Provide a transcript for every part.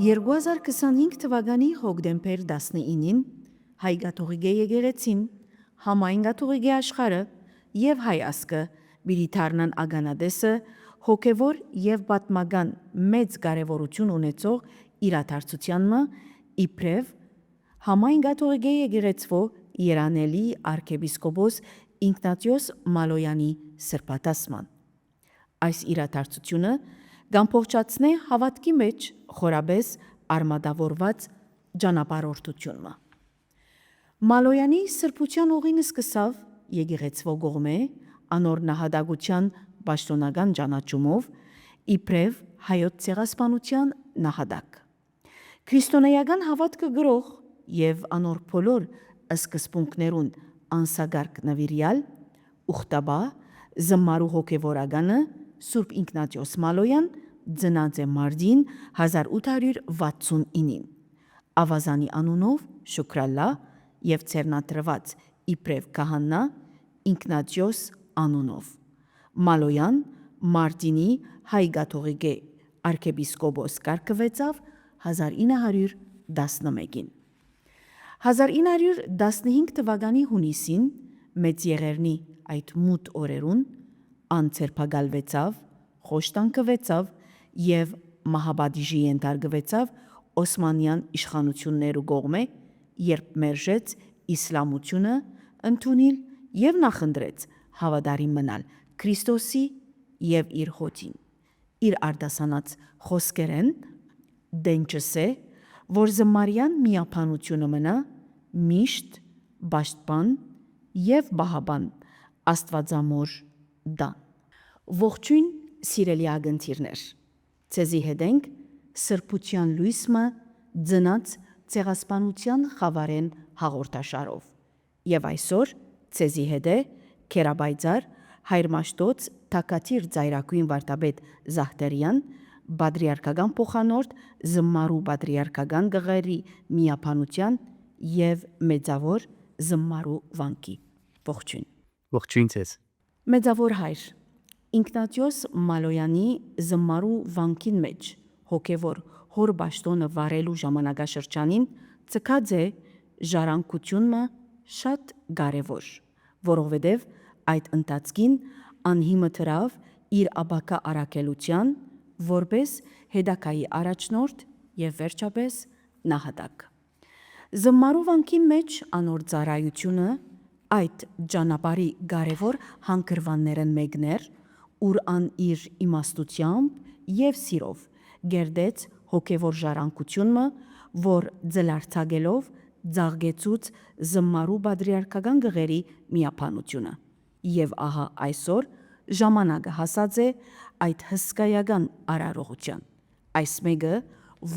2025 թվականի հոկտեմբեր 19-ին Հայ կաթողիկե եկեղեցին, համայն կաթողիկե աշխարհը եւ հայ ազգը պիտի դառնան ականատեսը հոգևոր եւ պատմական մեծ կարեւորություն ունեցող իրադարձությանը իբրև համայն կաթողիկե եկեղեցվո երանելի arczepiskopos Իգնատիոս Մալոյանի սրբատասման։ Այս իրադարձությունը կամփոփչացնե հավատքի մեջ խորաբես արմատավորված ճանապարհորդությունը։ Մալոյանի սրբության ուղին սկսավ եկեղեցվո կողմէ անոր նահատակության պաշտոնական ճանաչումով իբրև հայոց ցեղասպանության նահատակ։ Քրիստոնեական հավատքը գրող եւ անոր բոլոր սկզբունքներուն անսագարկ նվիրյալ ուխտաբա զմարու հոգևորականը Սուրբ Իգնատիոս Մալոյան ծնած է մարտին 1869-ին Ավազանի անունով Շուքրալլա եւ ցերնատրված իբրև քահանա Իգնատիոս անունով Մալոյան մարտինի հայ կաթողիկե arczepiskopos կարգվեցավ 1911-ին 1915 թվականի հունիսին մեծ եղերնի այդ մութ օրերուն անցերփակալվեցավ խոշտանգվեցավ եւ մահապատիժի ենթարկվեցավ Օսմանյան իշխանություններու կողմէ, երբ մերժեց իսլամությունը ընդունել եւ նախընտրեց հավատարիմ մնալ Քրիստոսի եւ իր հոտին։ Իր արտասանած խոսքերեն դենչսե, որ զմարյան միապանությունը մնա միշտ պաշտպան եւ բահաբան Աստվածամոր դան։ Ողջույն սիրելի ագընթիրներ, ցեզի հետ ենք սրբության լույսը ծնած ցեղասպանության խավարեն հաղորդաշարով եւ այսօր ցեզի հետ է Քերաբայձար Հայրմաշտոց Թակաթիր Ծայրակույն վարդապետ Զահտերյան, Պատրիարքական փոխանորդ Զմարու Պատրիարքական գղերի միապանության եւ մեծավոր Զմարու վանքի։ Ողջույն։ Ողջույն ցեզ։ Մեծավոր հայր Իգնատիոս Մալոյանի Զմարու վանքին մեջ հոգևոր հոր բաշտոնը վարելու ժամանակաշրջանին ցկած է ժառանգությունը շատ կարևոր, որովհետև այդ ընթացքին անհիմը դրավ իր աբակա առաքելության որպես հետագայի առաջնորդ եւ վերջապես նահատակ։ Զմարու վանքին մեջ անոր ծառայությունը այդ ճանապարհի կարևոր հանգրվաններն մեկներ, ուր ան իր իմաստությամբ եւ սիրով գերդեց հոգևոր ժառանգությունը, որ ձլարցակելով ծաղկեցուց Զմարու Պատրիարքական գղերի միապանությունը։ Եվ ահա այսօր ժամանակը հասած է այդ հսկայական արարողության։ Այս մեկը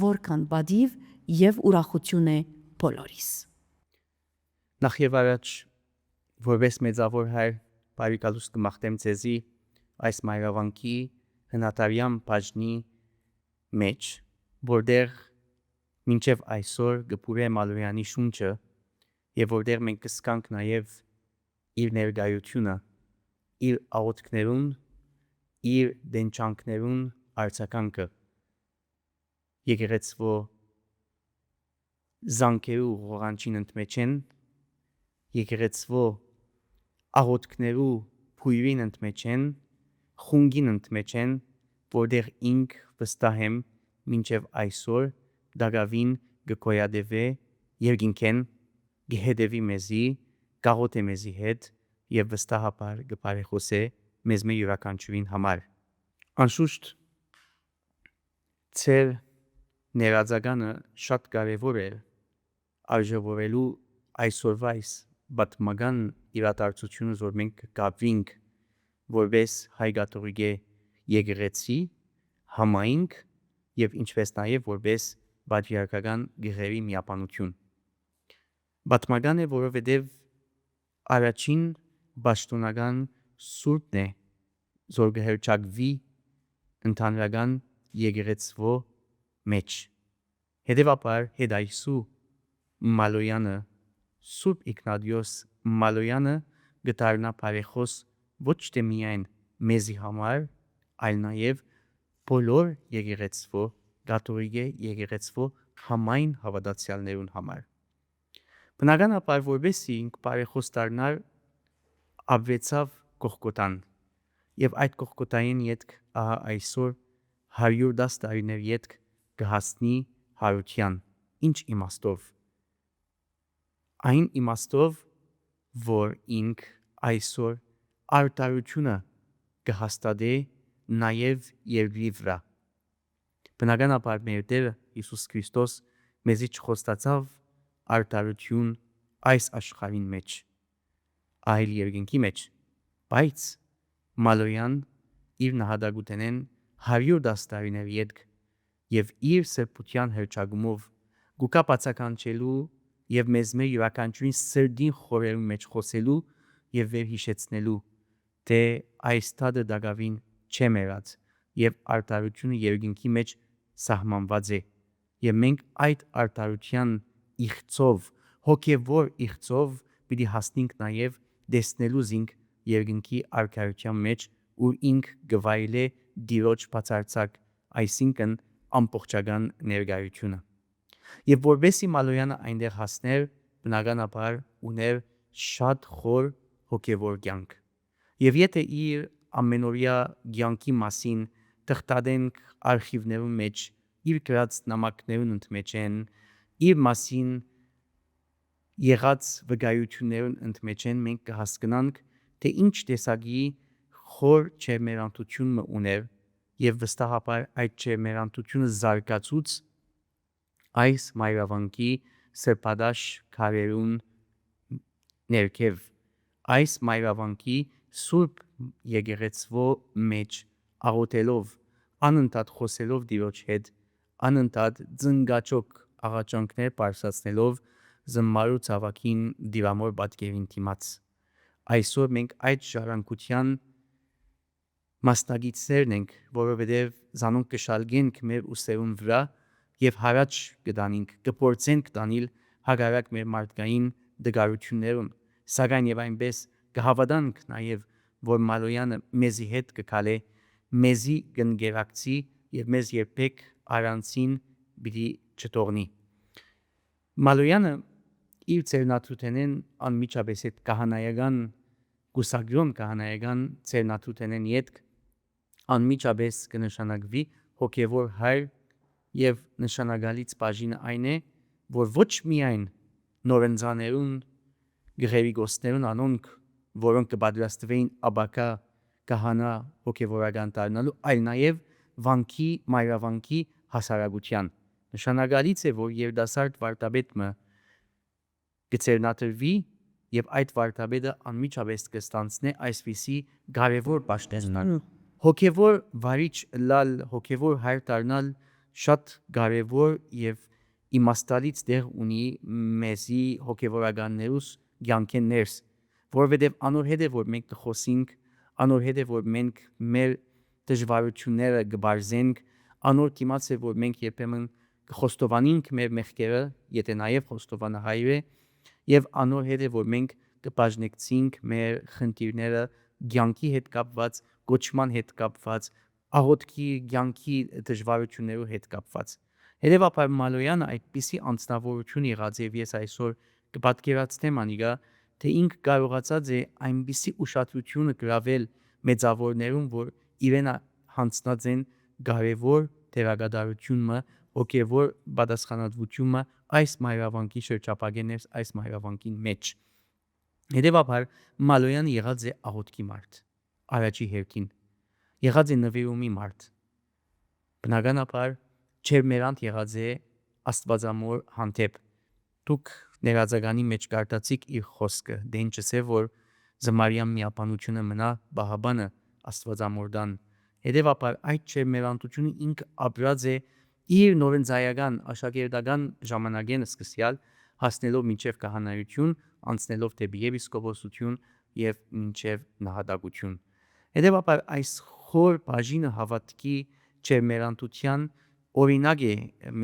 որքան բադիվ եւ ուրախություն է բոլորիս։ Նախ եւ առաջ որպես մեծավոր հայր բարիկալուս կմաղթեմ ցեզի այս մայրավանքի հնատարյամ բաժնի մեջ, որտեղ մինչև այսօր գպուրե Մալոյանի շունչը եւ որտեղ մենք կսկանք նաեւ իր ներկայությունը, իր աղոթքներուն, իր դենչանքներուն արձագանքը եկեղեցվո զանքերու ղողանչին ընդմեջեն, եկեղեցվո աղոթքներու փույրին ընդմեջեն, խունգին ընդմեջեն, որտեղ ինք վստահեմ մինչև այսօր դագավին գկոյադևե երկինքեն գհետևի մեզի, գաղոտ է մեզի հետ եւ վստահաբար գպարեխոսե մեզ մե յուրաքանչյուրին համար։ Անշուշտ ծեր ներածականը շատ կարևոր է արժևորելու այսօրվա այս պատմական իրադարձությունը, որ մենք կապվենք որպես հայ կաթողիկե եկեղեցի համայնք եւ ինչպես նաեւ որպես պատրիարքական գղերի միապանություն։ Պատմական է, որովհետեւ առաջին պաշտոնական սուրբն է, որ կհերճակվի ընդհանրական եկեղեցվո մեջ։ Հետևաբար հետայսու Մալոյանը Սուրբ Իգնատիոս Մալոյանը գտարնա բարեխոս ոչ թե միայն մեզի համար, այլ նաև բոլոր եկեղեցվո կաթողիկ եկեղեցվո համայն հավատացյալներուն համար։ Բնականաբար որովհետեւ ինք բարեխոս դառնար ապվեցավ Գողգոթան եւ այդ Գողգոթային ետք ահա այսօր 110 տարիներ ետք կհասնի հարության։ Ինչ իմաստով։ Այն իմաստով, որ ինք այսօր արտարությունը կհաստատի նաև երկրի վրա։ Բնականաբար մեր Տեր Հիսուս Քրիստոս մեզի չխոստացավ արտարություն այս աշխարհին մեջ, այլ երկնքի մեջ, բայց Մալոյան իր նահատակութենեն 110 տարիներ ետք եւ իր սրբության հրճագումով գուկա բացականչելու եւ մեզ մեր յուրաքանչյուրին սրդին խորերու մեջ խոսելու եւ վերհիշեցնելու թե այս տադը դակավին չէ մեռած եւ արտարությունը երկնքի մեջ սահմանված է եւ մենք այդ արտարության իղծով հոգեվոր իղծով պիտի հասնենք նաեւ դեսնելու զինք երկնքի արքայության մեջ ու ինք գվայլե դիրոջ բացարձակ այսինքն ամբողջական ներկայությունը եւ որբեսի Մալոյանը այնտեղ հասներ բնականաբար ուներ շատ խոր հոգեվոր կյանք եւ եթե իր ամենօրյա կյանքի մասին թղթադենք արխիվներում մեջ իր գրած նամակներուն ընդմեջեն իր մասին եղած վկայություններուն ընդմեջեն մենք կհասկանանք թե ինչ տեսակի խոր չերմերանտությունը ուներ եւ վստահաբար այդ չերմերանտությունը զարգացուց այս մայրավանքի սրբադաշ քարերուն ներքև այս մայրավանքի սուրբ եկեղեցվո մեջ աղոթելով անընդհատ խոսելով Տիրոջ հետ անընդհատ ծնգաճոք աղաչանքներ բարձրացնելով զմարու ցավակին դիվամոր պատկերին դիմաց այսօր մենք այդ ժառանգության մասնագետներն ենք որովհետև զանոնք կշալգենք մեր ուսերուն վրա եւ հարաճ կդանենք կփորձենք տանել հագարակ մեր մարդկային դգարություններուն սակայն եւ այնպես կհավատանք նաեւ որ Մալոյանը մեզի հետ կգալե մեզի կընկերակցի եւ մեզ երբեք առանցին պիտի չթողնի Մալոյանը իր ծերնաթութենեն անմիջապես այդ կահանայական գուսագրոն կահանայական ծերնաթութենեն ետք անմիջապես կնշանակվի հոգևոր հայր եւ նշանակալից բաժինը այն է որ ոչ միայն նորընձաներուն գղերիգոսներուն անոնք որոնք կպատրաստվեին աբակա կահանա հոգևորական դառնալու այլ նաեւ վանքի մայրավանքի հասարակության նշանակալից է որ երդասարդ վարդապետը կցերնատրվի եւ այդ վարդապետը անմիջապես կստանցնե այսպիսի կարևոր պաշտոններ հոգևոր վարիչ լալ հոգևոր հայր դառնալ շատ կարևոր եւ իմաստալից դեղ ունի մեզի հոգևորականներուս կյանքեն ներս որովհետեւ անոր հետ է որ մենք կխոսենք անոր հետ է որ մենք մեր դժվարությունները կբարձենք անոր դիմաց է որ մենք երբեմն կխոստովանենք մեր մեղքերը եթե նաեւ խոստովանը հայր է եւ անոր հետ է որ մենք կբաժնեկցենք մեր խնդիրները կյանքի հետ կապված գոչման հետ կապված աղոթքի կյանքի դժվարություններով հետ կապված հետեւաբար Մալոյանը այդպիսի անձնավորություն եղած եւ ես այսօր կպատկերացնեմ անիգա թե ինք կարողացած է այնպիսի ուշադրությունը գրավել մեծավորներուն որ իրեն հանձնած են կարևոր դերակատարությունը հոգևոր պատասխանատվությունը այս մայրավանքի շրջապագենես այս մայրավանքին մեջ հետեւաբար Մալոյանը եղած է աղոթքի մարդ առաջի հերթին եղած է նվիրումի մարդ բնականաբար չերմերանտ եղած է Աստվածամոր հանդեպ դուք ներածականի մեջ կարտացիք իր խոսքը դե ինչս է որ զմարյան միապանությունը մնա բահաբանը Աստվածամորդան հետեւաբար այդ չերմերantությունը ինքը ապրած է իր նորընձայական աշակերտական ժամանակեն սկսյալ հասնելով մինչև կահանայություն անցնելով դեպի եպիսկոպոսություն եւ մինչև նահատակություն հետեւաբար այս խոր բաժինը հավատքի չերմերantության օրինակ է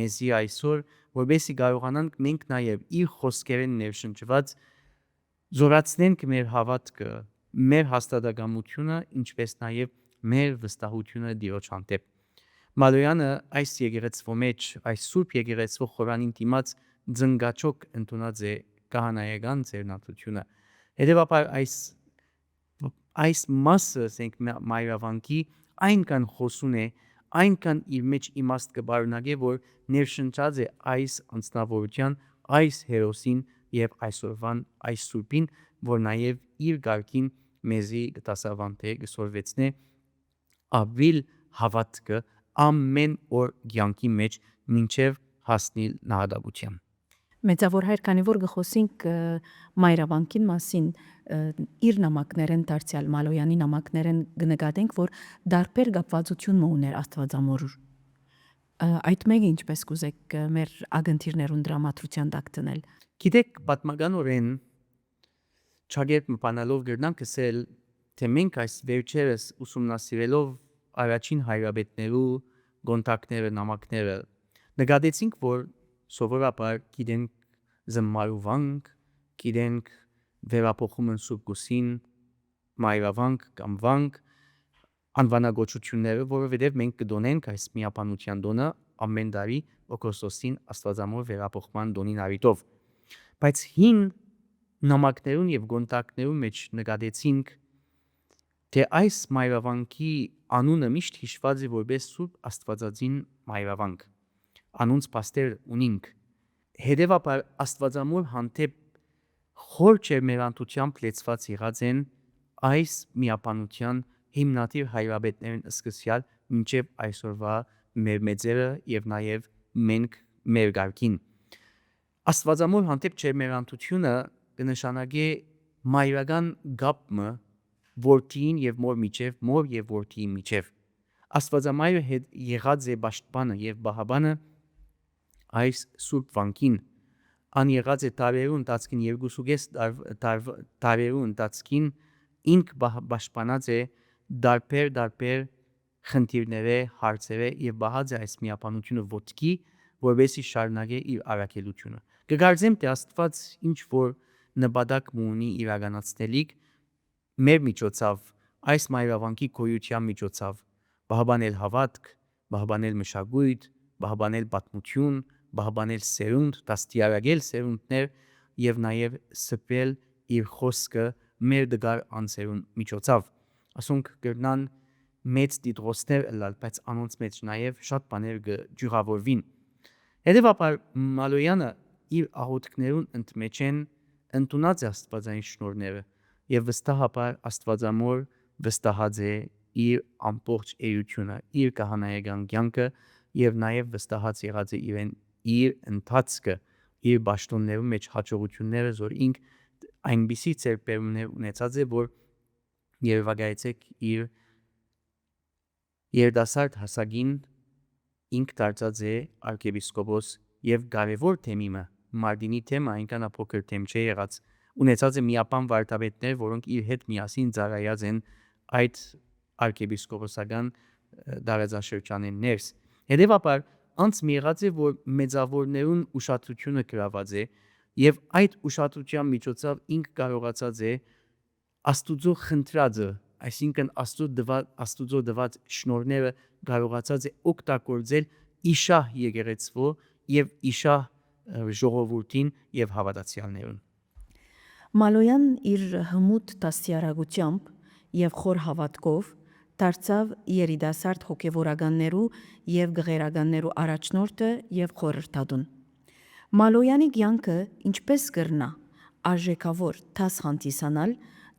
մեզի այսօր, որովհետեւ կարողանանք մենք նաև իր խոսքերեն ներշնչված զորացնենք մեր հավատքը, մեր հաստատակամությունը, ինչպես նաև մեր վստահությունը Տիրոջ հանդեպ։ Մալոյանը այս եկեղեցվո մեջ, այս սուրբ եկեղեցվո խորանին դիմաց ձնգաչոք ընդունած է կահանայական ձեռնատությունը։ Հետևաբար այս մասը ասենք մայրավանքի այնքան խոսուն է, այնքան իր մեջ իմաստ կբարունակե, որ ներշնչած է այս անձնավորության, այս հերոսին եւ այսօրվան այս սուրբին, որ նաև իր գարկին մեզի կտասավանդե կսորվեցնե ապրիլ հավատքը ամեն օր կյանքի մեջ մինչև հասնել նահատակության։ Մեծավոր հայր, քանի որ գխոսենք մայրավանքին մասին, իր նամակներեն դարձյալ Մալոյանի նամակներեն կնկատենք, որ դարբեր կապվածություն ուներ Աստվածամոր։ Այդ մեկը ինչպես կուզեք մեր ագընթիրներուն դրամատրության տակ դնել։ Գիտեք, պատմականորեն ճագերտ մփանալով գրնանք ասել, թե մենք այս վերջերս ուսումնասիրելով առաջին հայրաբետներու կոնտակտները, նամակները նկատեցինք, որ սովորաբար գիտենք զմարու վանք, գիտենք վերափոխում են սուրբ գուսին, մայրավանք կամ վանք, անվանագոչությունները, որովհետև մենք կդոնենք այս միապանության տոնը ամեն տարի օգոստոսին Աստվածամոր վերափոխման տոնին առիթով։ Բայց հին նամակներուն եւ կոնտակտներուն մեջ նկատեցինք, թե այս մայրավանքի անունը միշտ հիշված է որպես Սուրբ Աստվածածին մայրավանք։ Անունց պաստեր ունինք։ Հետևաբար Աստվածամոր հանդեպ խոր ջերմերանդությամբ լեցված եղած են այս միապանության հիմնադիր հայրաբետներն սկսյալ մինչև այսօրվա մեր մեծերը եւ նաեւ մենք մեր գարկին։ Աստվածամոր հանդեպ ջերմերանդությունը կնշանակե մայրական գապը որդին եւ մոր միջև, մոր եւ որդիի միջև։ Աստվածամայրը հետ եղած է պաշտպանը եւ բահաբանը այս սուրբ վանքին, ան եղած է տարերու ընթացքին 2.5 տարերու ընթացքին ինք պաշտպանած է դարբեր խնդիրները, հարցերը եւ բահած է այս միապանությունը ոտքի, որովհետեւ շարունակե իր առաքելությունը։ Կգարձեմ, թե Աստված ինչ որ նպատակ ունի իրականացնելիք մեր միջոցով, այս մայրավանքի գոյության միջոցով, բահաբանել հավատք, բահաբանել մշակույթ, բահաբանել պատմություն, բահաբանել սերունդ, դաստիարակել սերունդներ եւ նաեւ սփել իր խոսքը մեր դգար անձերուն միջոցով։ Ասոնք կրնան մեծ դիդրոստներ ըլլալ, բայց անոնց մեջ նաեւ շատ բաներ կջուրավորվին։ Հետևաբար Մալոյանը իր աղոթքներուն ընդմեջեն ընդունած է Աստվածային շնորհները եւ վստահաբար Աստվածամոր վստահած է իր ամբողջ էությունը, իր կահանայական կյանքը եւ նաեւ վստահած եղած է իր ընթացքը, իր ճշտոններու մեջ հաջողությունները, որ ինք այնպիսի ծերպերումներ ունեցած է, որ երևակայեցեք իր երդասարդ հասակին ինք դարձած է arczepiskopos եւ կարևոր թեմիմը Մարտինի թեմը այնքան փոքր թեմ չէ եղած, ունեցած է միապան վարդապետներ, որոնք իր հետ միասին ծառայած են այդ arczepiskoposական դարաձաշրջանին ներս։ Հետևաբար անց մի եղած է, որ մեծավորներուն ուշադրությունը գրաված է եւ այդ ուշադրության միջոցով ինք կարողացած է Աստուծո խնդրածը, այսինքն Աստուծո դված շնորհները կարողացած է օգտագործել իշահ եկեղեցվո եւ իշահ ժողովրդին եւ հավատացյալներուն։ Մալոյան իր հմուտ դաստիարակությամբ եւ խոր հավատքով դարձավ երիտասարդ հոգևորականներու եւ գղերականներու առաջնորդը եւ խորհրդատուն։ Մալոյանի կյանքը ինչպես կրնա արժեքավոր դաս հանդիսանալ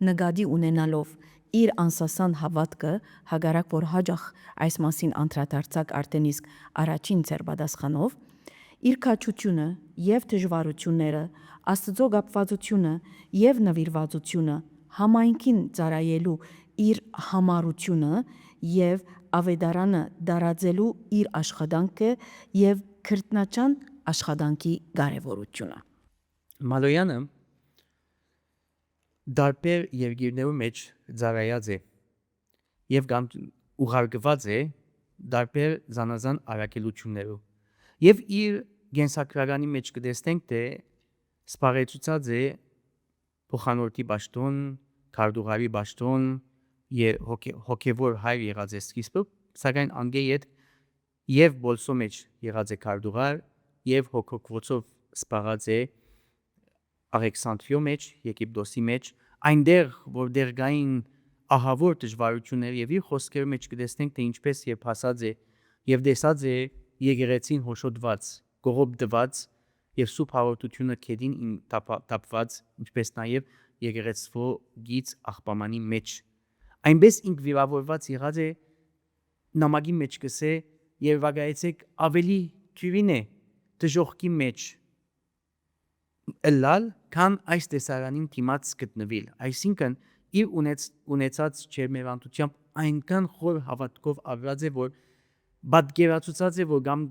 նկատի ունենալով իր անսասան հավատքը, հակառակ որ հաջող այս մասին անդրադարձակ արդեն իսկ առաջին ձեռբադասխանով, իր քաջությունը եւ դժվարությունները, Աստծո կապվածությունը եւ նվիրվածությունը, համայնքին ծառայելու իր համառությունը եւ ավետարանը դարաձելու իր աշխատանքը եւ քրտնաճան աշխատանքի կարեւորությունը։ Մալոյանը դարբեր երկիրներու մեջ ծառայած է եւ ուղարկված է դարբեր զանազան արակելություններով։ Եվ իր գենսակրարանի մեջ կտեսնենք, թե սպառեցուցած է փոխանորդի բաշտոն, քարտուղարի բաշտոն եւ հոգեվոր հայր եղած է սկիզբը, սակայն անգե իդ եւ բոլսո մեջ եղած է քարտուղար եւ հոգոկվոցով սպառած է Աղեքսանդրիո մեջ, Եգիպտոսի մեջ, այնտեղ որտեղ գային ահավոր դժվարություններ եւ իր խոսքերի մեջ կտեսնենք, թե ինչպես երբ հասած է եւ տեսած է եկեղեցին հոշոտված, գողոպտված եւ սուրբ հաղորդությունը քեդին տապված, ինչպես նաեւ եկեղեցվո գից աղբամանի մեջ։ Այնպես ինք վիրավորված եղած է նամակի մեջ կսե եւ վագայեցեք ավելի թյուրին է դժողքի մեջ ըլլալ, քան այս տեսարանին դիմաց գտնվիլ, այսինքն իր ունեցած ջերմեվանդությամբ այնքան խոր հավատքով ավրած է, որ բադգերացուցած է, որ կամ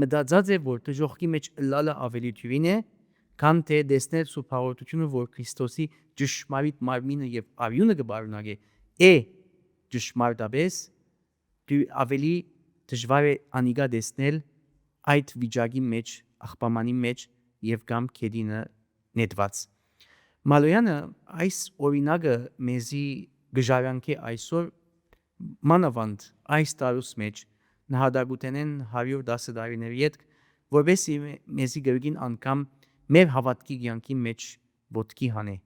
մտածած է, որ դժողքի մեջ ըլլալը ավելի թյուրին է, քան թե դեսնել սուրբ հաղորդությունը, որ Քրիստոսի ճշմարիտ մարմինը եւ արյունը կբարունագե, ճշմարտաբես դու ավելի դժվար է անիգա դեսնել այդ վիճակի մեջ, աղբամանի մեջ եւ կամ քեդինը նետված։ Մալոյանը այս օրինակը մեզի գժարանքի այսօր մանավանդ այս տարուս մեջ նահատակութենեն 110 տարիների հետ, որովհետեւ մեզի գրգին անգամ մեր հավատքի կյանքի մեջ ոտքի հանե,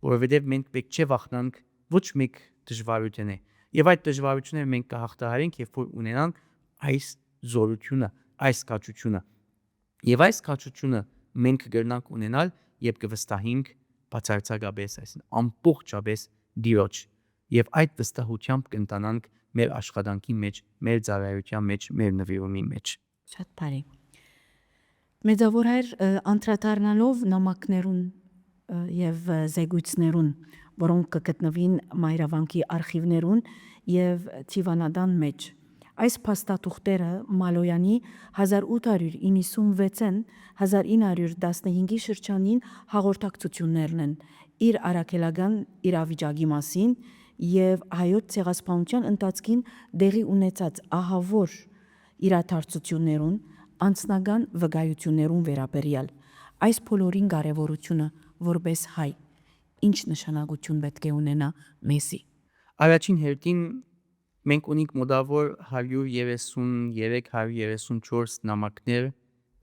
որովհետեւ մենք պետք չէ վախնանք ոչ մեկ դժվարություն է եւ այդ դժվարությունները մենք կհաղթահարենք, երբ որ ունենանք այս զորությունը, այս կաչությունը եւ այս կաչությունը մենք կգրնանք ունենալ եւ կվստահենք բացարձակաբես, այսինքն ամբողջապես Տիրոջ եւ այդ վստահությամբ կընտանանք մեր աշխատանքի մեջ, մեր ծառայության մեջ, մեր նվիրումի մեջ։ Շատ բարի։ Մեծավոր հայր անդրադառնալով նամակներուն եւ զեկույցներուն, որոնք կգտնվին Մայրավանքի արխիվներուն եւ Թիվանադան մեջ, այս փաստաթուղթերը Մալոյանի 1896-ին 1915-ի շրջանին հաղորդակցություններն են իր արաքելական իրավիճակի մասին եւ հայոց ցեղասպանության ընթացքին դեղի ունեցած ահավոր իրադարձություններուն, անձնական վկայություններուն վերաբերյալ այս բոլորին կարևորությունը որպես հայ ինչ նշանակություն պետք է ունենա մեզի։ Առաջին հերթին մենք ունենք մոտավոր 133-134 նամակներ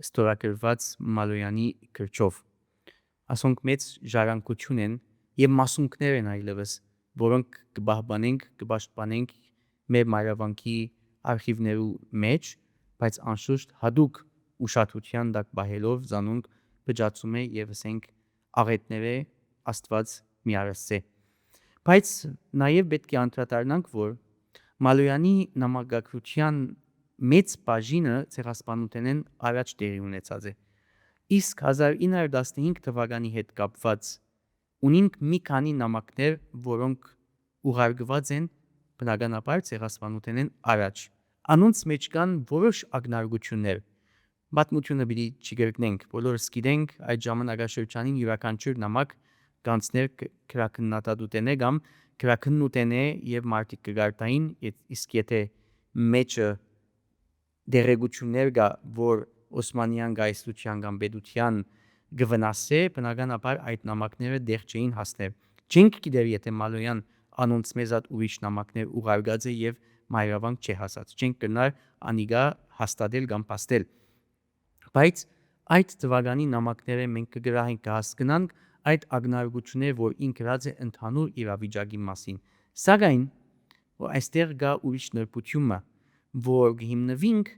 ստորագրված Մալոյանի գրչով։ Ասոնք մեծ ժառանգություն են եւ մասունքներ են այլևս, որոնք կպաշտպանենք մեր Մայրավանքի արխիվներու մեջ, բայց անշուշտ հadouk ուշադրության տակ բահելով զանոնք բջացում է եւ ասենք աղետները Աստված միարսե։ Բայց նաեւ պետք է անդրադառնանք, որ Մալոյանի նամակագրության մեծ բաժինը ցեղասպանութենեն առաջ տեղի ունեցած է։ Իսկ 1915 թվականի հետ կապված ունենք մի քանի նամակներ, որոնք ուղարկված են բնականաբար ցեղասպանութենեն առաջ։ Անոնց մեջ կան որոշ ակնարկություններ։ Պատմությունը պիտի չգրկնենք, բոլորս գիտենք այդ ժամանակաշրջանին յուրաքանչյուր նամակ կանցներ քրակննատատուտենե կամ քրակննուտենե եւ մարդիկ կգարտային, իսկ եթե մեջը դերեկություններ կա, որ Օսմանյան գայսրության կամ պետության գվնասե, բնականաբար այդ նամակները դեռ չէին հասնել։ Չենք գիտեր, եթե Մալոյան անոնց մեզ այդ ուրիշ նամակներ ուղարկած է եւ Մայրավանք չի հասած։ Չենք կնար անիգա հաստատել կամ փաստել։ Բայց այդ թվականի նամակները մենք կգրահենք կհասկանանք այդ ակնարկությունները, որ ինքը գրած է ընդհանուր իրավիճակի մասին։ Սակայն որ այստեղ կա ուրիշ նրբությունը, որ հիմնվինք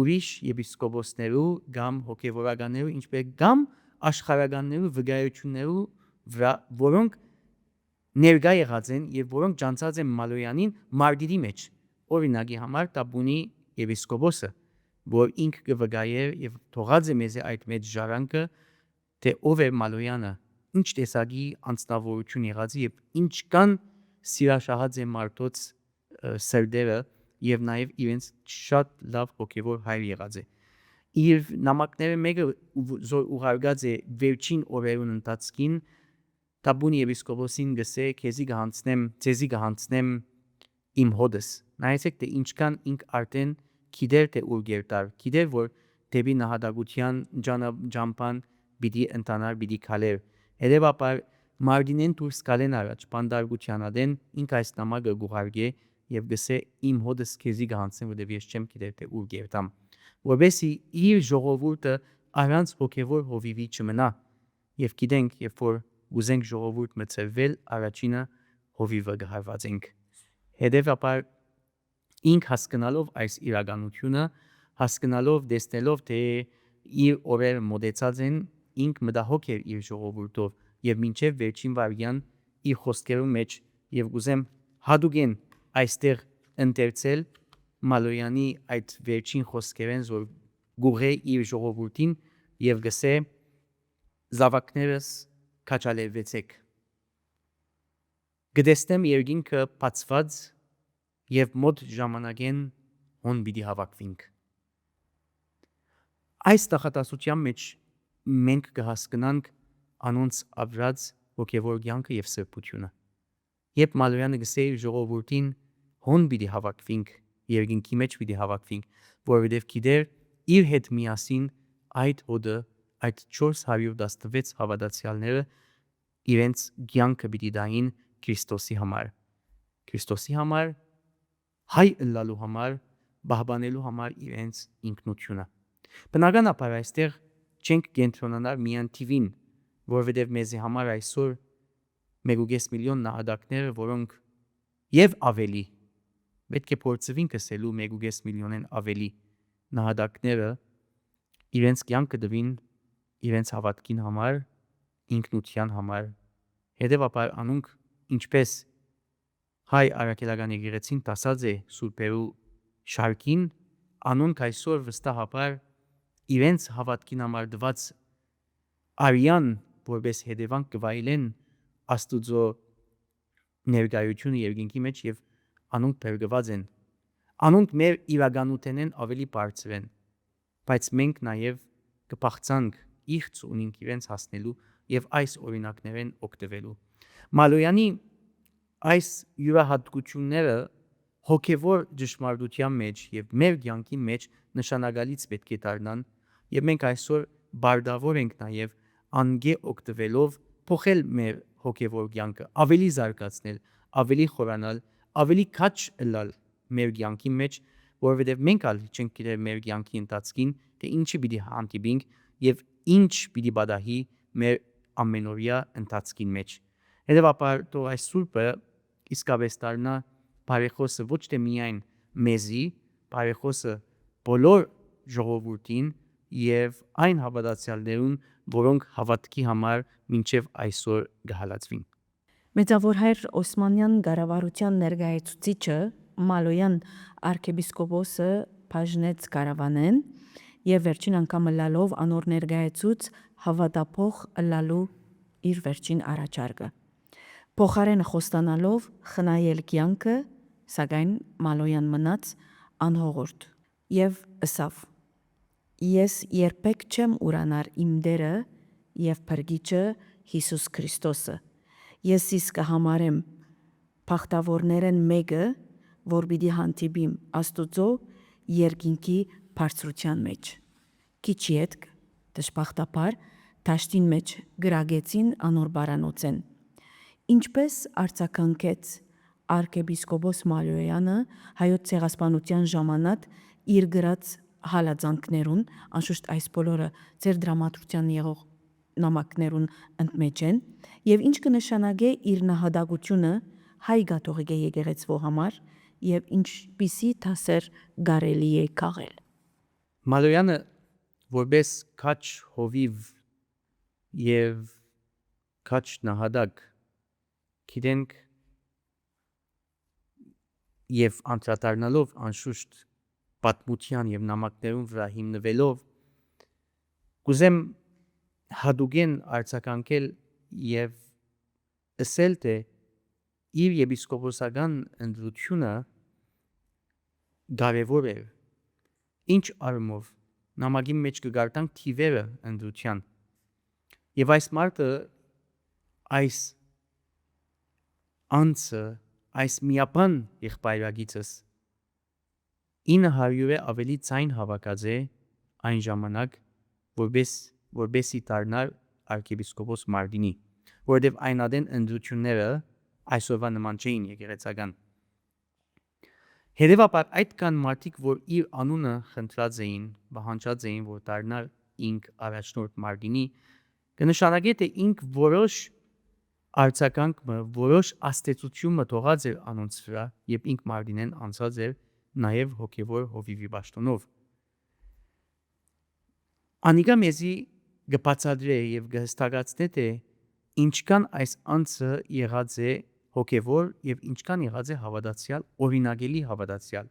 ուրիշ եպիսկոպոսներու կամ հոգևորականներու, ինչպես կամ աշխարհականներու վկայություններու վրա, որոնք ներկա եղած են եւ որոնք ջանցած են Մալոյանին մարտիրի մեջ։ Օրինակի համար Տաբունի եպիսկոպոսը, որ ինքը կվկայեր եւ թողած է մեզ այդ մեծ ժառանգը, թե ով է Մալոյանը, ինչ տեսակի անձնավորություն եղած եւ ինչքան սիրաշահած է մարդոց սրդերը եւ նաեւ իրենց շատ լավ հոգեվոր հայր եղած է։ Իր նամակները մեկը զոր ուղարկած է վերջին օրերուն ընթացքին Տաբունի եպիսկոպոսին գսե քեզի կհանցնեմ իմ հոդս։ Նայեցեք, թե ինչքան ինք արդեն գիտեր, թե ուր գերտար, գիտեր, որ դեպի նահատակության ճամփան պիտի ընտանար, պիտի քալեր։ Հետևաբար Մարտինեն դուրս գալեն առաջ բանդարգության ադեն ինք այս նամակը գուղարկե եւ գսե իմ հոդս քեզի գանցեմ, որտեւ ես չեմ գիտեր, թե ուր գերտամ, որովհետեւ իր ժողովուրդը առանց հոգևոր հովիվի չմնա։ Եվ գիտենք, երբ որ ուզենք ժողովուրդ մցրվել, առաջինը հովիվը գահարվածենք։ Հետևաբար ինք հասկանալով այս իրականությունը, հասկանալով, տեսնելով, թե իր օրերը մոտեցած են, ինք մտահոգ էր իր ժողովուրդով եւ մինչեւ վերջին վարյան իր խոսքերու մեջ եւ ուզեմ հadogen այստեղ ընթերցել Մալոյանի այդ վերջին խոսքերեն, որ գուղե իր ժողովուրդին եւ գսե զավակներս քաչալերվեցեք։ Գտեսնեմ երկինքը բացված եւ մոտ ժամանակեն հոն պիտի հավաքվինք։ Այս նախատասության մեջ մենք կհասկանանք անոնց ապրած հոգևոր կյանքը եւ սրբությունը։ Երբ Մալոյանը գսե իր ժողովուրդին հոն պիտի հավաքվինք, երկինքի մեջ պիտի հավաքվինք, որովհետեւ գիտեր իր հետ միասին այդ հոդը, այդ 416 հավատացյալները իրենց կյանքը պիտի դային Քրիստոսի համար։ Քրիստոսի համար, հայ ըլլալու համար, բահբանելու համար իրենց ինքնությունը։ Բնականաբար այստեղ չենք կենտրոնանալ միայն թիվին, որովհետև մեզի համար այսօր 1.5 միլիոն նահատակները, որոնք եւ ավելի պետք է փորձվին կսելու 1.5 միլիոնեն ավելի նահատակները իրենց կյանքը դվին իրենց հավատքին համար, ինքնության համար։ Հետևաբար անոնք ինչպես հայ արաքելական եկեղեցին տասած է սուրբերու շարքին, անոնք այսօր վստահաբար իրենց հավատքին համար դված արյան, որպես հետևանք կվայելեն Աստուծո ներկայությունը երկինքի մեջ եւ անոնք բերգված են։ Անոնք մեր իրականութենեն ավելի բարձր են, բայց մենք նաեւ կփախցանք իղծ ունենք իրենց հասնելու եւ այս օրինակներեն օգտվելու։ Մալոյանի այս յուրահատկությունները հոգևոր ճշմարտության մեջ եւ մեր կյանքի մեջ նշանակալից պետք է դառնան եւ մենք այսօր բարդավոր ենք նաեւ անգե օգտվելով փոխել մեր հոգևոր կյանքը, ավելի զարգացնել, ավելի խորանալ, ավելի քաչ ըլլալ մեր կյանքի մեջ, որովհետեւ մենք ալ չենք գիտեր մեր կյանքի ընթացքին, թե ինչի պիտի հանդիպենք եւ ինչ պիտի բադահի մեր ամենօրյա ընթացքին մեջ։ Հետևաբար թող այս սուրբը իսկապես դառնա բարեխոսը ոչ թե միայն մեզի, բարեխոսը բոլոր ժողովրդին եւ այն հավատացյալներուն, որոնք հավատքի համար մինչեւ այսօր գահալացվին։ Մեծավոր հայր Օսմանյան կառավարության ներկայացուցիչը Մալոյան arczepiskopos-ը բաժնեց կարավանեն եւ վերջին անգամ լալով անոր ներկայացուց հավատափող լալու իր վերջին առաջարկը։ Փոխարենը խոստանալով խնայել կյանքը, սակայն Մալոյան մնաց անհողորդ եւ ըսավ. Ես երբեք չեմ ուրանար իմ Տերը եւ Փրկիչը Հիսուս Քրիստոսը։ Ես իսկ կհամարեմ փախտավորներեն մեկը, որ պիտի հանդիպիմ Աստուծո երկինքի բարձրության մեջ։ Քիչի հետ դժբախտաբար դաշտին մեջ գրագեցին անոր բարանոցեն։ Ինչպես արձագանքեց arczepiskopos Մալոյանը հայոց ցեղասպանության ժամանակ իր գրած հալածանքներուն, անշուշտ այս բոլորը ձեր դրամատրության եղող նամակներուն ընդմեջ են, եւ ինչ կնշանակե իր նահատակությունը հայ կաթողիկ եկեղեցվո համար եւ ինչպիսի դասեր կարելի է քաղել։ Մալոյանը որպես քաչ հովիվ եւ քաչ նահատակ գիտենք եւ անդրադառնալով անշուշտ պատմության եւ նամակներուն վրա հիմնվելով կուզեմ հadogen արձագանքել եւ ասել թե իր եպիսկոպոսական ընդրությունը կարևոր է։ Ինչ առումով նամակի մեջ կգարտանք թիվերը ընդրության եւ այս մարդը այս անձը այս միապան եղբայրագիծս 900 ավելի ցայն հավաքած է այն ժամանակ որբեսի դառնար arczepiskopos Mardini, որովհետև այն ադեն ընդրությունները այսօրվա նման չէին եկեղեցական։ Հետևաբար այդ կան մարդիկ, որ իր անունը խնդրած էին, պահանջած էին, որ դառնար ինք առաջնորդ Mardini, կնշանակե թե ինք որոշ արձագանք, որոշ աստեցություն թողած էր անոնց վրա, երբ ինք Mardinեն անցած էր նաև հոգևոր հովիվի պաշտոնով։ Անիկա մեզի գբացադրե եւ գհստակացնե թե ինչքան այս անձը եղած է հոգևոր եւ ինչքան եղած է հավատացյալ, օրինագելի հավատացյալ։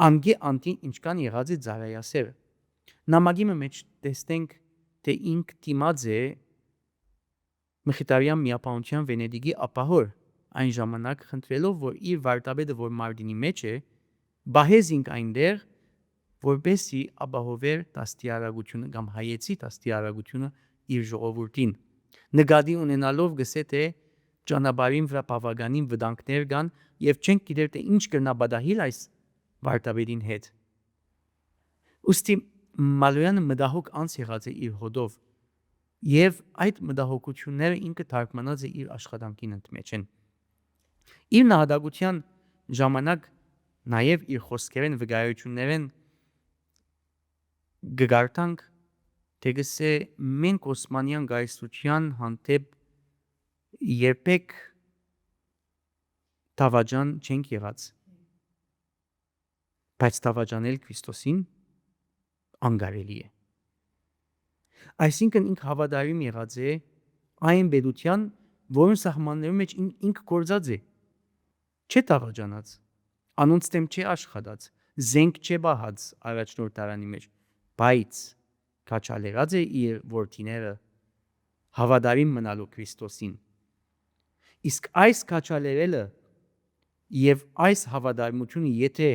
Անգե անտին ինչքան եղած է ծառայասեր։ Նամակի մեջ տեսնենք թե ինք դիմաց է Մխիթարյան միապանության Վենեդիգի ապահոր այն ժամանակ խնդրելով որ իր վարդապետը որ Mardini մեջ է բահեզինք այնտեղ որբեսի ապահովեր դաստիարակությունը կամ հայեցի դաստիարակությունը իր ժողովրդին նկատի ունենալով գսե թե ճանապարհին վրա բավականին վտանգներ կան եւ չենք գիտեր թե ինչ կրնա բադահիլ այս վարդապետին հետ ուստի Մալոյանը մտահոգ անց եղած է իր հոդով եւ այդ մտահոգությունները ինքը թարգմանած է իր աշխատանքին ընդմեջ են իր նահատակության ժամանակ նաեւ իր խոսքերեն վկայություններեն գգարտանք թե գսե մենք Օսմանյան գայսության հանդեպ երբեք դավաճան չենք եղած բայց դավաճանել Քրիստոսին անկարելի է այսինքն ինք հավատարիմ եղած է այն բեդության որն սահմաններում մեջ ինք գործած է չէ դավաճանած անոնց դեմ չէ աշխատած զենք չէ բահած առաջնորդ դարանի մեջ բայց քաչալերած է իր որդիները հավատարիմ մնալու Քրիստոսին իսկ այս քաչալերելը եւ այս հավատարմությունը եթե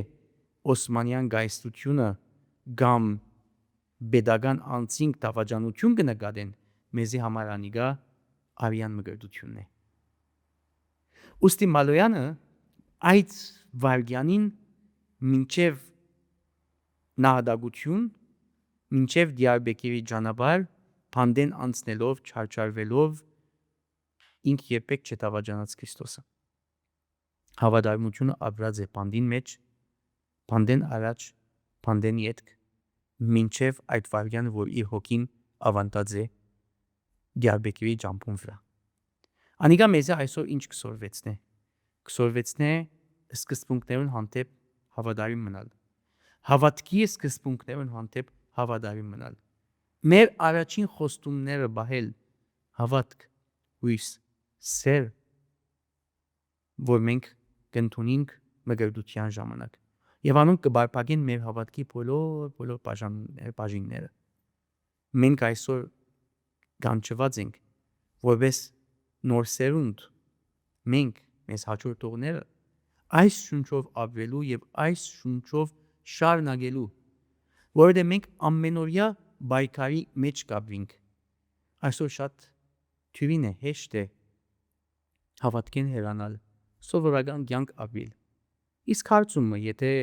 Օսմանյան գայսությունը կամ Բեդական անցինք դավաճանություն կնկատեն մեզի համար անիգա արյան մգրտությունն է ուստի Մալոյանը այդ վարգյանին մինչև նահատակություն մինչև Դիարբեկիրի ճանապարհ փանդեն անցնելով չարչարվելով ինք երբեք չդավաճանած Քրիստոսը հավատարմությունը ապրած է փանդին մեջ փանդեն առաջ փանդեն ետք մինչև այդ վարգյանը որ իր հոգին ավանդած է Դիարբեկիրի ճամփուն վրա անիկա մեզի այսօր ինչ կսորվեցնե սկզբունքներուն հանդեպ հավատարիմ մնալ հավատքի սկզբունքներուն հանդեպ հավատարիմ մնալ մեր առաջին խոստումները բահել հավատք հույս սեր որ մենք կընդունենք մգրտության ժամանակ եւ անոնք կբարփակեն մեր հավատքի բոլոր բաժինները մենք այսօր կանչված ենք որպես նոր սերունդ մենք մեզ հաջորդողները այս շունչով ապրելու եւ այս շունչով շարունակելու որովհետեւ մենք ամենօրյա բայկարի մեջ կապրինք այսօր շատ թյուրին է հեշտ է հավատքեն հեռանալ սովորական կյանք ապրել իսկ հարցումը եթե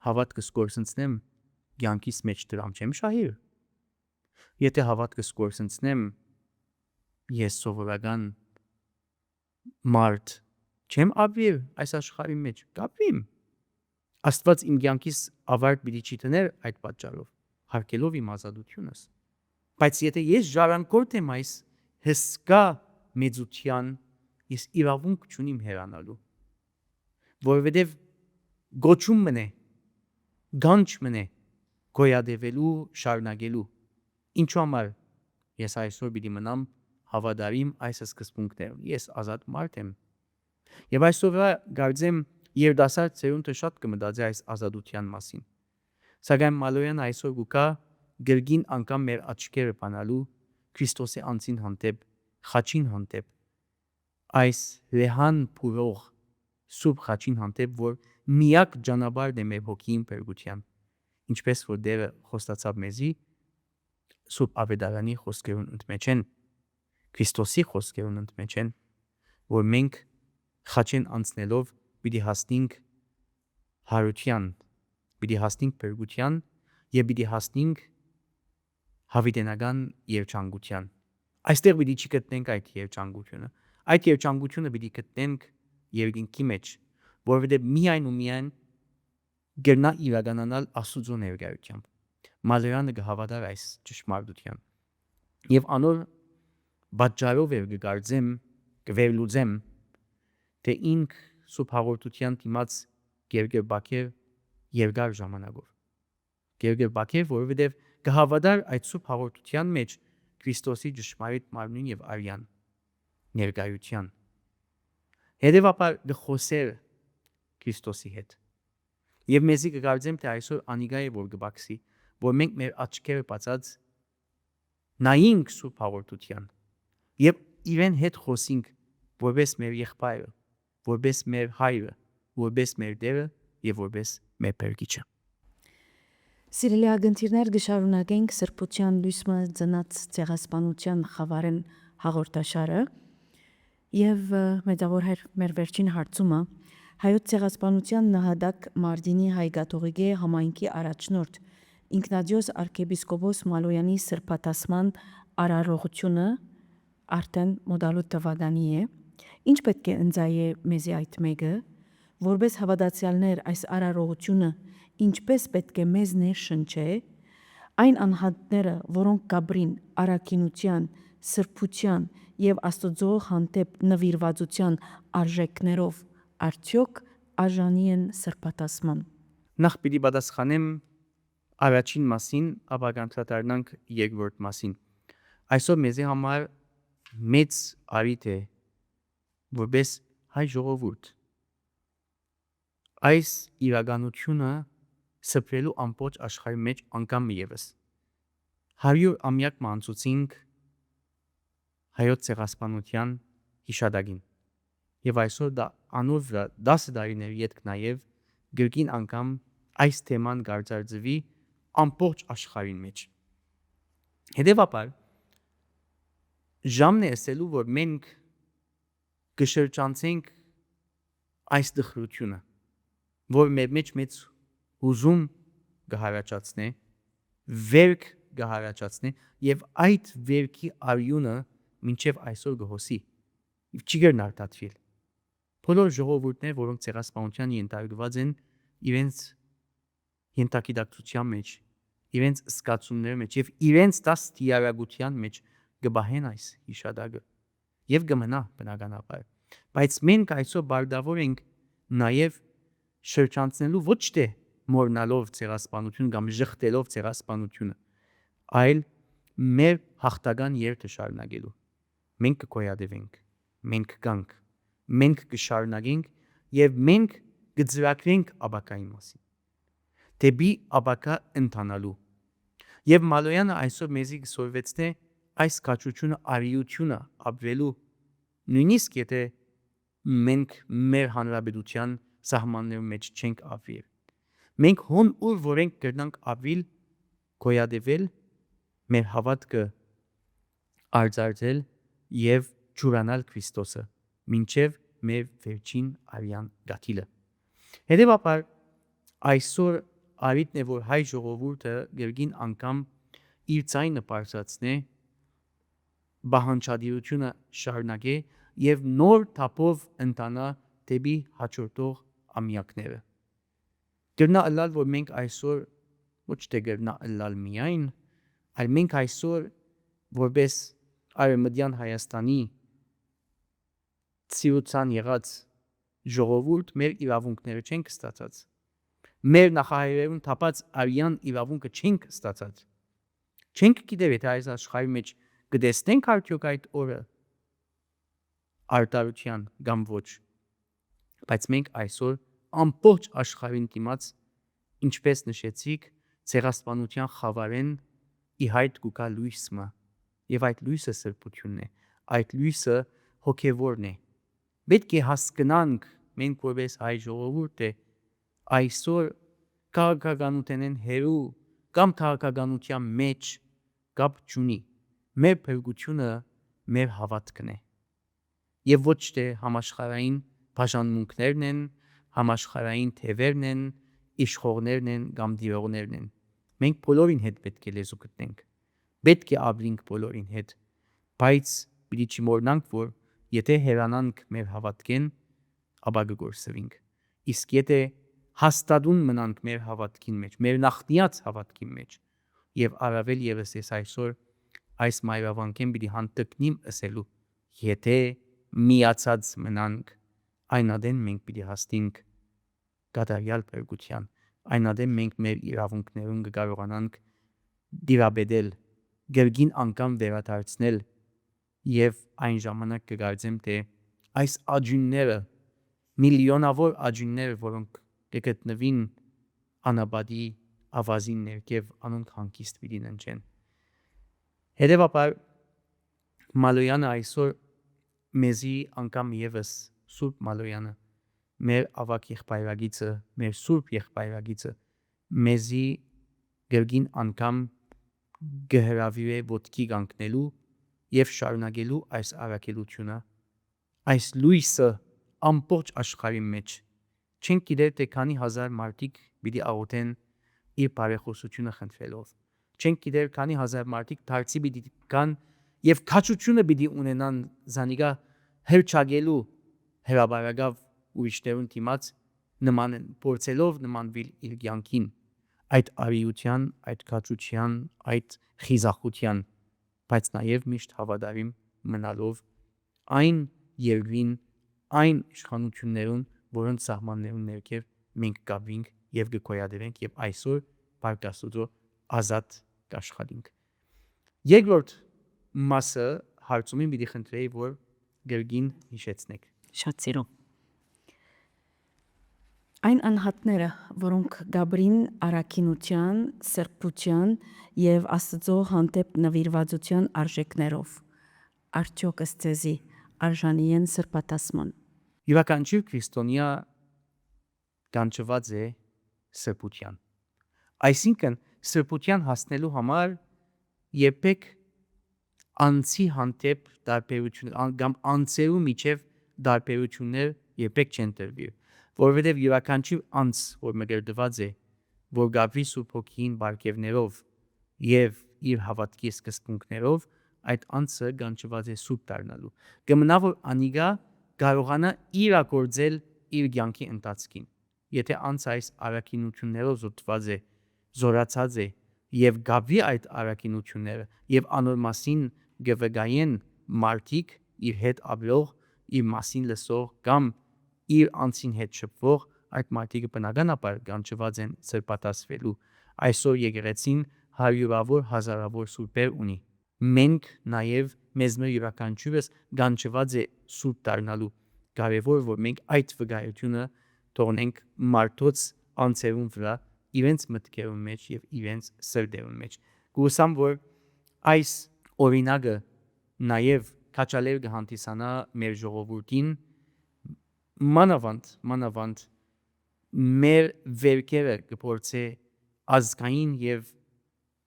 հավատքս կորսնցնեմ կյանքիս մեջ դրամ չեմ շահիր եթե հավատքս կորսնցնեմ ես սովորական մարդ չեմ ապրել այս աշխարհի մեջ կապրիմ Աստված իմ կյանքիս ավարտ պիտի չի տներ այդ պատճառով հարկելով իմ ազատությունս բայց եթե ես ժառանգորդ եմ այս հսկա մեծության ես իրավունք չունիմ հեռանալու որովհետև գոչում մնե գանչ մնե գոյադևելու շարունակելու ինչու համար ես այսօր պիտի մնամ հավատարիմ այս սկզբունքներուն ես ազատ մարդ եմ եւ այսօր գարձեմ երդասարդ ծերունդը շատ կմտածի այս ազատության մասին սակայն Մալոյանը այսօր գուկա գրգին անգամ մեր աչքերը բանալու Քրիստոսի անձին հանդեպ խաչին հանդեպ այս լեհան փուրող սուրբ խաչին հանդեպ որ միակ ճանապարհն է մեր հոգին բերգության ինչպես որ Տերը խոստացավ մեզի սուրբ ավետարանի խոսքերուն ընդմեջ են Քրիստոսի խոսքերուն ընդմեջ են որ մենք խաչեն անցնելով պիտի հասնենք հարության, պիտի հասնենք փրկության եւ պիտի հասնենք հավիտենական երջանկության։ Այստեղ պիտի չգտնենք այդ երջանկությունը։ Այդ երջանկությունը պիտի գտնենք երկինքի մեջ, որովհետեւ միայն ու միայն գերնա իրականանալ Աստծո ներկայությամբ։ Մալերանը կհավատար այս ճշմարտության։ Եվ անոր պատճառով էր կգարձեմ, կվերլուծեմ, թե ինք սուրբ հաղորդության դիմաց գերգերբակեր երկար ժամանակով։ Գերգերբակեր, որովհետև կհավատար այդ սուրբ հաղորդության մեջ Քրիստոսի ճշմարիտ մարմնին եւ արյան ներկայության։ Հետևաբար կխոսեր Քրիստոսի հետ։ Եվ մեզի կգարձեմ, թե այսօր անիգա է որ կբացի, որ մենք մեր աչքերը բացած նայենք սուրբ հաղորդության եւ իրեն հետ խոսենք որպես մեր եղբայրը, որպես մեր հայրը, որպես մեր Տերը եւ որպես մեր Փրկիչը։ Սիրելի ագընթիրներ, գշարունակենք սրբության լույսը ծնած ցեղասպանության խավարեն հաղորդաշարը եւ մեծավոր հայր մեր վերջին հարցումը հայոց ցեղասպանության նահատակ Մարտինի հայկաթողիկե համայնքի առաջնորդ ինքնադիոս arczepiskopos Մալոյանի սրբատասման արարողությունը արդեն մոդալու տվադանի է։ Ինչ պետք է ընծայե մեզի այդ մեկը, որպես հավատացյալներ այս արարողությունը ինչպես պետք է մեզ ներշնչե, այն անհատները, որոնք կաբրին առաքինության, սրբության եւ Աստծո հանդեպ նվիրվածության արժեքներով արդյոք արժանի են սրբատասման։ Նախ պիտի պատասխանեմ առաջին մասին, ապա կանդրադառնանք երկրորդ մասին։ Այսօր մեզի համար մեծ արիթ է որպես հայ ժողովուրդ այս իրականությունը սփռելու ամբողջ աշխարհի մեջ անգամ եւս 100 ամյակ մանցուցինք հայոց ցեղասպանության հիշադակին եւ այսօր դա անոր վրա 10 տարիներ յետք նաեւ գրքին անգամ այս թեման գարձարձվի ամբողջ աշխարհին մեջ հետեւաբար ժամն է ասելու որ մենք կշրջանցենք այս դխրությունը որ մեր մեջ մեծ հուզում կհարաճացնե վերք կհարաճացնե եւ այդ վերքի արյունը մինչեւ այսօր կհոսի եւ չի գնարտատվիլ բոլոր ժողովուրդներ որոնք ցեղասպանության ենթարկված են իրենց ենթակիդակցության մեջ իրենց սկացումների մեջ եւ իրենց դաստիարակության մեջ կբահեն այս հիշադակը եւ կմնա բնականաբար բայց մենք այսօր բարդավոր ենք նաեւ շրջանցնելու ոչ թե մորնալով ցեղասպանություն կամ ժխտելով ցեղասպանությունը այլ մեր հաղթական երթը շարունակելու մենք կգոյատևենք մենք կանք մենք կշարունակենք եւ մենք կձրակրենք աբակայի մասին դեպի աբակա ընթանալու եւ Մալոյանը այսօր մեզի կսորվեցնե այս կաչությունը արիությունը ապրելու նույնիսկ եթե մենք մեր հանրապետության սահմանների մեջ չենք ապրել մենք հոն ուր որ ենք կրնանք ապրիլ գոյատևել մեր հավատքը արձարծել եւ ճուրանալ Քրիստոսը մինչեւ մեր վերջին արյան գաթիլը հետեւաբար այսօր արիտն է որ հայ ժողովուրդը գերգին անգամ իր ցայնը բարձրացնե բահանջադիրությունը շարունակե եւ նոր թափով ընտանա դեպի հաջորդող ամյակները դեռնա ըլլալ որ մենք այսօր ոչ թե դեռնա ըլլալ միայն այլ մենք այսօր որպես արևմտյան Հայաստանի ցիուցան եղած ժողովուրդ մեր իրավունքները չենք ստացած մեր նախահայրերուն թափած արյան իրավունքը չենք ստացած չենք գիտեր եթե այս աշխարհի մեջ կտեսնենք արդյոք այդ օրը արտարության կամ ոչ բայց մենք այսօր ամբողջ աշխարհին դիմաց ինչպես նշեցիք ցեղասպանության խավարեն ի հայտ կուկա լույսը եւ այդ լույսը սրբությունն է այդ լույսը հոգեվորն է պետք է հասկանանք մենք որպես հայ ժողովուրդ է այսօր քաղաքականութենեն հերու կամ քաղաքականության մեջ կապ չունի մեր փրկությունը մեր հավատքն է եւ ոչ թե համաշխարհային բաժանմունքներն են, համաշխարհային թևերն են, իշխողներն են կամ դիրողներն են։ Մենք բոլորին հետ պետք է լեզու գտնենք։ Պետք է ապրենք բոլորին հետ, բայց պիտի չմոռնանք, որ եթե հեռանանք մեր հավատքեն, ապա կգործվենք։ Իսկ եթե հաստատուն մնանք մեր հավատքին մեջ, մեր նախնիած հավատքի մեջ, եւ առավել եւս ես այսօր այս մայրավանքեն պիտի հանդգնիմ ասելու, եթե միացած մնանք, այնադեն մենք պիտի հասնենք կատարյալ փրկության, այնադեն մենք մեր իրավունքներուն կկարողանանք դիրաբեդել, գերգին անգամ վերադարձնել եւ այն ժամանակ կգարձեմ, թե այս աջունները, միլիոնավոր աջունները, որոնք կգտնվին անաբադի ավազին ներքև, անոնք հանգիստ պիտի ննջեն։ Հետևաբար Մալոյանը այսօր մեզի անգամ եւս Սուրբ Մալոյանը, մեր ավակ եղբայրագիծը, մեր Սուրբ եղբայրագիծը մեզի գերգին անգամ գհրավիրե ոտքի կանգնելու եւ շարունակելու այս առաքելությունը, այս լույսը ամբողջ աշխարհի մեջ։ Չենք գիտեր, թե քանի հազար մարդիկ պիտի աղոթեն իր բարեխոսությունը խնդրելով։ Չենք գիտեր, քանի հազար մարդիկ դարձի պիտի կան եւ քաջությունը պիտի ունենան զանիգա հրճագելու հրաբարագավ ուրիշներուն դիմաց նման փորձելով նմանվել իր կյանքին, այդ արիության, այդ քաջության, այդ խիզախության, բայց նաեւ միշտ հավատարիմ մնալով այն երկրին, այն իշխանություններուն, որոնց սահմաններուն ներքև մենք կապվենք եւ կգոյատևենք եւ այսօր Փառք Աստծո ազատ կաշխատենք։ Երկրորդ մասը հարցումին պիտի խնդրեի, որ գերգին հիշեցնեք։ Շատ սիրո։ Այն անհատները, որոնք գաբրին առաքինության, սրբության եւ Աստծո հանդեպ նվիրվածության արժեքներով, արդյոք ըստ արժանի են սրբատասման։ Յուրաքանչյուր քրիստոնյա կանչված է սրբության։ Այսինքն սրբության հասնելու համար երբեք անձի հանդեպ տարբերություններ կամ անձերու միջև տարբերություններ երբեք չեն տրվի, որովհետև յուրաքանչյուր անձ, որ մգրդված է, որ գաբրի Սուրբ Հոգին բարգևներով եւ իր հավատքի սկզբունքներով, այդ անձը կանչված է սուրբ դառնալու։ Կմնա որ անիգա կարողանա իրագործել իր կյանքի ընթացքին։ Եթե անձը այս առաքինություններով զոհված է, զորացած է եւ գաբրի այդ առաքինությունները եւ անոր մասին գվգայեն մարդիկ իր հետ ապրող, իր մասին լսող կամ իր անձին հետ շփվող, այդ մարդիկը բնականաբար կանչված են սրբատասվելու։ Այսօր եկեղեցին հարյուրավոր, հազարավոր սուրբեր ունի։ Մենք նաև մեզ յուրաքանչյուրս կանչված է սուրբ դառնալու։ Կարևոր որ մենք այդ վկայությունը թողնենք մարդոց անձերուն վրա, իրենց մտքերուն մեջ եւ իրենց սրտերուն մեջ։ Գուսամ որ այս օրինակը նաև քաչալեր կհանդիսանա մեր ժողովրդին, մանավանդ մեր վերքերը կփորձե ազգային եւ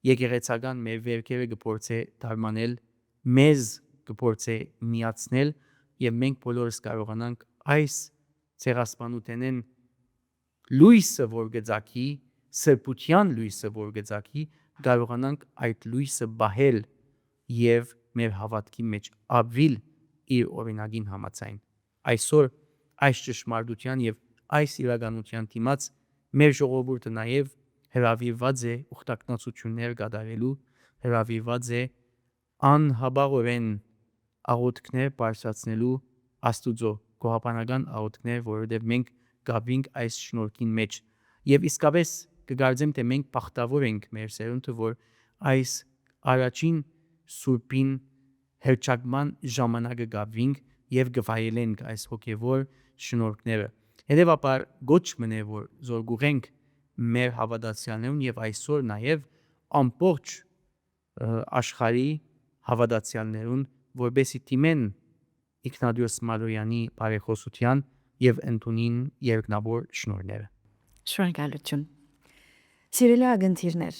եկեղեցական մեր վերքերը կփորձե դարմանել, մեզ կփորձե միացնել եւ մենք բոլորս կարողանանք այս ցեղասպանութենեն լույսը որ գծակի, սրբության լույսը որ գծակի, կարողանանք այդ լույսը բահել եւ մեր հավատքի մեջ ապրիլ իր օրինակին համաձայն։ Այսօր այս ճշմարտության եւ այս իրականության դիմաց մեր ժողովուրդը նաեւ հրավիրված է ուխտակնացություններ կատարելու, հրավիրված է անհաբաղորեն աղոթքներ բարձրացնելու Աստուծո գոհապանական աղոթքներ, որովհետև մենք գաբինք այս շնորհքին մեջ եւ իսկապես կգարձեմ թե մենք բախտավոր ենք մեր սերունդը, որ այս առաջին սուրբին հերճակման ժամանակը գաբինք եւ գվայելենք այս հոգեվոր շնորհքները։ Հետևաբար գոչ մնե որ զորգուղենք մեր հավատացյալներուն եւ այսօր նաեւ ամբողջ աշխարհի հավատացյալներուն, որբեսի թիմեն Իգնատիոս Մալոյանի բարեխոսության եւ ընդունին երկնավոր շնորհները։ Շնորհակալություն։ Սիրելի ագընթիրներ,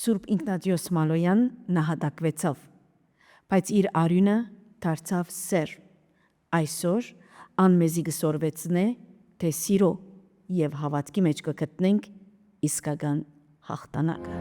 Սուրբ Իգնատիոս Մալոյան նահատակվեցավ, բայց իր արյունը դարձավ սեր։ Այսօր անմեզի գսորվեցնե, թե սիրո եւ հավատքի մեջ կգտնենք իսկական հաղթանակը։